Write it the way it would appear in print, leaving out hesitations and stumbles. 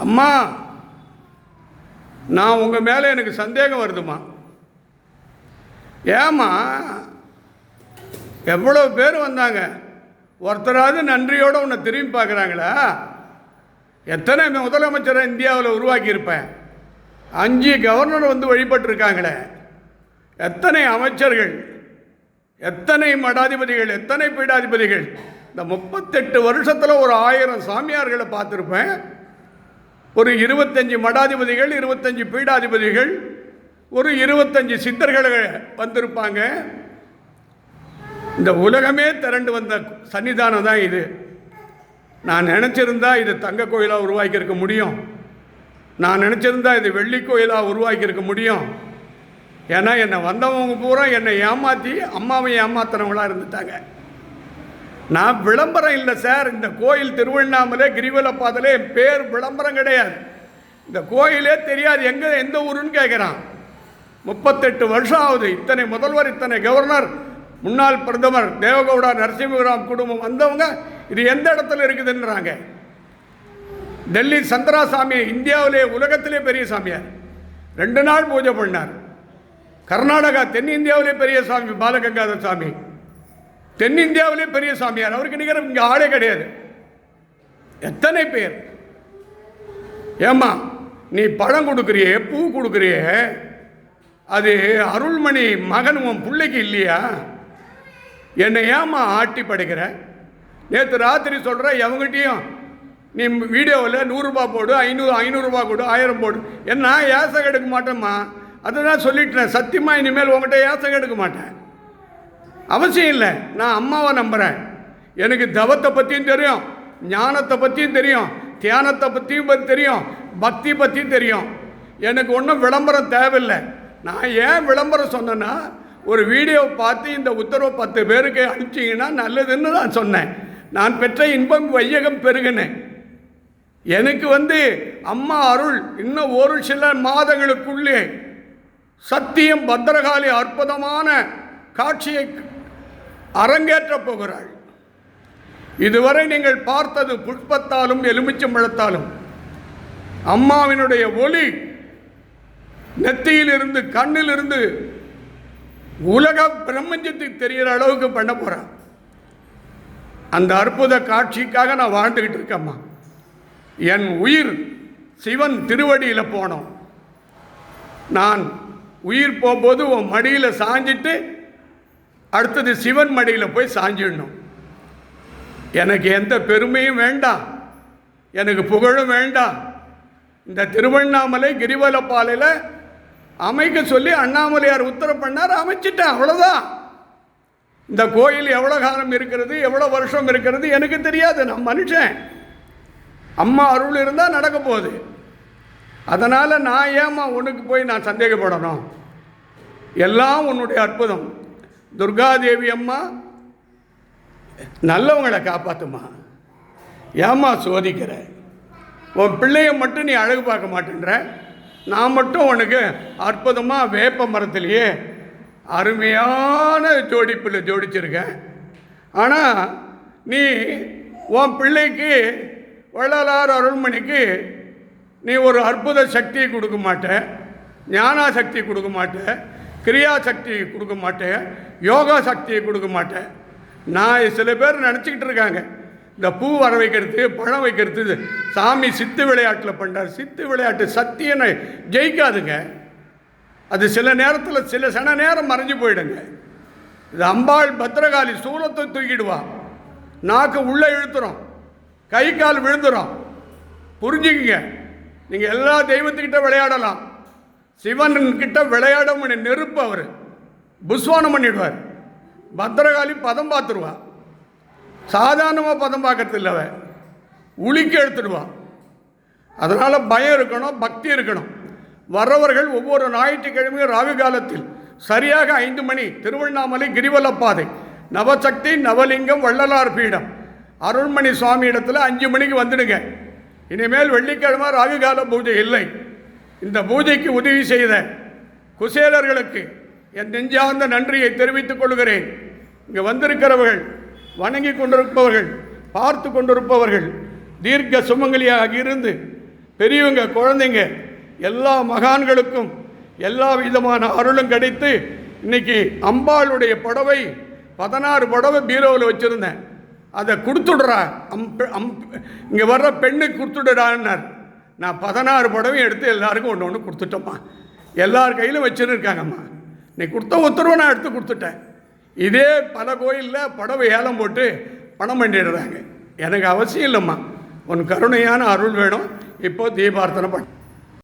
அம்மா, நான் உங்கள் மேலே எனக்கு சந்தேகம் வருதுமா. ஏம்மா, எவ்வளோ பேர் வந்தாங்க, ஒருத்தராவது நன்றியோடு உன்னை திரும்பி பார்க்குறாங்களா? எத்தனை முதலமைச்சரை இந்தியாவில் உருவாக்கியிருப்பேன். 5 கவர்னர் வந்து வழிபட்டிருக்காங்களே, எத்தனை அமைச்சர்கள், எத்தனை மடாதிபதிகள், எத்தனை பீடாதிபதிகள். இந்த 38 வருஷத்தில் ஒரு 1000 சாமியார்களை பார்த்துருப்பேன். ஒரு 25 மடாதிபதிகள், 25 பீடாதிபதிகள், ஒரு 25 சித்தர்கள் வந்திருப்பாங்க. இந்த உலகமே திரண்டு வந்த சன்னிதானம் தான் இது. நான் நினச்சிருந்தா இது தங்க கோயிலாக உருவாக்கியிருக்க முடியும். நான் நினச்சிருந்தா இது வெள்ளி கோயிலாக உருவாக்கியிருக்க முடியும். ஏன்னா என்னை வந்தவங்க பூரா என்னை ஏமாற்றி அம்மாவை ஏமாத்தினவங்களாக இருந்துட்டாங்க. நான் விளம்பரம் இல்லை சார். இந்த கோயில் திருவண்ணாமலை கிரிவலப்பாதையில் என் பேர் விளம்பரம் கிடையாது. இந்த கோயிலே தெரியாது, எந்த ஊருன்னு கேட்குறான். 38 வருஷம் ஆகுது. இத்தனை முதல்வர், இத்தனை கவர்னர், முன்னாள் பிரதமர் தேவகவுடா நரசிம்மராவ் குடும்பம் வந்தவங்க இது எந்த இடத்துல இருக்குதுன்றாங்க. டெல்லி சந்திராசாமி இந்தியாவிலே உலகத்திலே பெரிய சாமியார், 2 நாள் பூஜை பண்ணார். கர்நாடகா தென்னிந்தியாவிலே பெரிய சாமி பாலகங்காதர சாமி, தென்னிந்தியாவிலே பெரிய சாமியார். அவருக்கு நிகர இங்கே ஆளே கிடையாது. எத்தனை பேர். ஏம்மா, நீ பழம் கொடுக்குறியே, பூ கொடுக்குறியே, அது அருள்மணி மகன் உன் பிள்ளைக்கு இல்லையா? என்னை ஏம்மா ஆட்டி படைக்கிற? நேற்று ராத்திரி சொல்கிற எவங்கிட்டையும் நீ வீடியோவில் 100 ரூபா போடு, 500 ரூபா கொடு, 1000 போடு. என்ன ஏசை எடுக்க மாட்டேம்மா. அதுதான் சொல்லிட்டேன். சத்தியமாக இனிமேல் உங்கள்கிட்ட ஏசை எடுக்க மாட்டேன். அவசியம் இல்லை. நான் அம்மாவை நம்புகிறேன். எனக்கு தவத்தை பற்றியும் தெரியும், ஞானத்தை பற்றியும் தெரியும், தியானத்தை பற்றியும் தெரியும், பக்தி பற்றியும் தெரியும். எனக்கு ஒன்றும் விளம்பரம் தேவையில்லை. நான் ஏன் விளம்பரம் சொன்னேன்னா, ஒரு வீடியோ பார்த்து இந்த உத்தரவு 10 பேருக்கு அனுப்பிச்சிங்கன்னா நல்லதுன்னு நான் சொன்னேன். நான் பெற்ற இன்பம் வையகம் பெருகினேன். எனக்கு அம்மா அருள் இன்னும் ஒரு சில மாதங்களுக்குள்ளே சத்தியம் பத்திரகாளி அற்புதமான காட்சியை அரங்கேற்றப் போகிறாள். இதுவரை நீங்கள் பார்த்தது புஷ்பத்தாலும் எலுமிச்சம்பழத்தாலும். அம்மாவினுடைய ஒளி நெத்தியிலிருந்து கண்ணிலிருந்து உலக பிரபஞ்சத்துக்கு தெரிகிற அளவுக்கு பண்ண போகிறான். அந்த அற்புத காட்சிக்காக நான் வாழ்ந்துக்கிட்டு இருக்கேம்மா. என் உயிர் சிவன் திருவடியில் போனோம். நான் உயிர் போகும்போது உன் மடியில் சாஞ்சிட்டு அடுத்தது சிவன் மடியில் போய் சாஞ்சிடணும். எனக்கு எந்த பெருமையும் வேண்டாம், எனக்கு புகழும் வேண்டாம். இந்த திருவண்ணாமலை கிரிவலப்பாலையில் அமைக்க சொல்லி அண்ணாமலையார் உத்தரவு பண்ணார், அமைச்சிட்டேன், அவ்வளோதான். இந்த கோயில் எவ்வளோ காலம் இருக்கிறது, எவ்வளோ வருஷம் இருக்கிறது எனக்கு தெரியாது. நான் மனுஷன். அம்மா அருள் இருந்தால் நடக்க போகுது. அதனால் நான் ஏம்மா உனக்கு போய் நான் சந்தேகப்படணும்? எல்லாம் உன்னுடைய அற்புதம். துர்காதேவி அம்மா நல்லவங்களை காப்பாற்றுமா. ஏம்மா சோதிக்கிற? உன் பிள்ளைய மட்டும் நீ அழகு பார்க்க மாட்டேன்ற. நான் மட்டும் உனக்கு அற்புதமாக வேப்ப மரத்திலேயே அருமையான ஜோடிப்பில் ஜோடிச்சிருக்கேன். ஆனால் நீ உன் பிள்ளைக்கு வள்ளலார் அருள்மணிக்கு நீ ஒரு அற்புத சக்தியை கொடுக்க மாட்ட, ஞானா சக்தி கொடுக்க மாட்ட, கிரியா சக்தி கொடுக்க மாட்டேன், யோகா சக்தியை கொடுக்க மாட்டேன். நான் சில பேர் நினச்சிக்கிட்டு இருக்காங்க, இந்த பூ வர வைக்கிறது, பழம் வைக்கிறது சாமி சித்து விளையாட்டில் பண்ணுறார். சித்து விளையாட்டு சத்தியனை ஜெயிக்காதுங்க. அது சில நேரத்தில் சில சன நேரம் மறைஞ்சு போயிடுங்க. இது அம்பாள் பத்திரகாளி சூலத்தை தூக்கிடுவா, நாக்கு உள்ளே இழுத்துறோம், கை கால் விழுந்துடும். புரிஞ்சுக்குங்க. நீங்கள் எல்லா தெய்வத்துக்கிட்ட விளையாடலாம், சிவன்கிட்ட விளையாட நெருப்பு அவர் புஸ்வானம் பண்ணிடுவார். பத்திரகாளி பதம் பார்த்துருவா, சாதாரணமாக பதம் பார்க்கறது இல்லை, அவ உளிக்க எடுத்துடுவா. அதனால் பயம் இருக்கணும், பக்தி இருக்கணும். வர்றவர்கள் ஒவ்வொரு ஞாயிற்றுக்கிழமையும் ராகு காலத்தில் சரியாக 5 மணி திருவண்ணாமலை கிரிவலப்பாதை நவசக்தி நவலிங்கம் வள்ளலார் பீடம் அருள்மணி சுவாமி இடத்துல 5 மணிக்கு வந்துடுங்க. இனிமேல் வெள்ளிக்கிழமை ராகுகால பூஜை இல்லை. இந்த பூஜைக்கு உதவி செய்த குசேலர்களுக்கு என் நெஞ்சார்ந்த நன்றியை தெரிவித்துக் கொள்கிறேன். இங்கே வந்திருக்கிறவர்கள், வணங்கி கொண்டிருப்பவர்கள், பார்த்து கொண்டிருப்பவர்கள் தீர்க்க சுமங்கலியாக இருந்து பெரியவங்க, குழந்தைங்க எல்லா மகான்களுக்கும் எல்லா விதமான அருளும் கிடைத்து இன்னைக்கு அம்பாளுடைய புடவை 16 புடவை பீரோவில் வச்சுருந்தேன். அதை கொடுத்துடுறா, இங்கே வர்ற பெண்ணுக்கு கொடுத்துடுறான்னார். நான் 16 புடவையும் எடுத்து எல்லாருக்கும் ஒன்று ஒன்று கொடுத்துட்டோம்மா. எல்லார் கையிலும் வச்சுருக்காங்கம்மா. நீ கொடுத்த உத்தரவை நான் எடுத்து கொடுத்துட்டேன். இதே பல கோயிலில் புடவை ஏலம் போட்டு பணம் பண்ணிடுறாங்க. எனக்கு அவசியம் இல்லைம்மா, உன் கருணையான அருள் வேணும். இப்போ தீபார்த்தனை பண்ண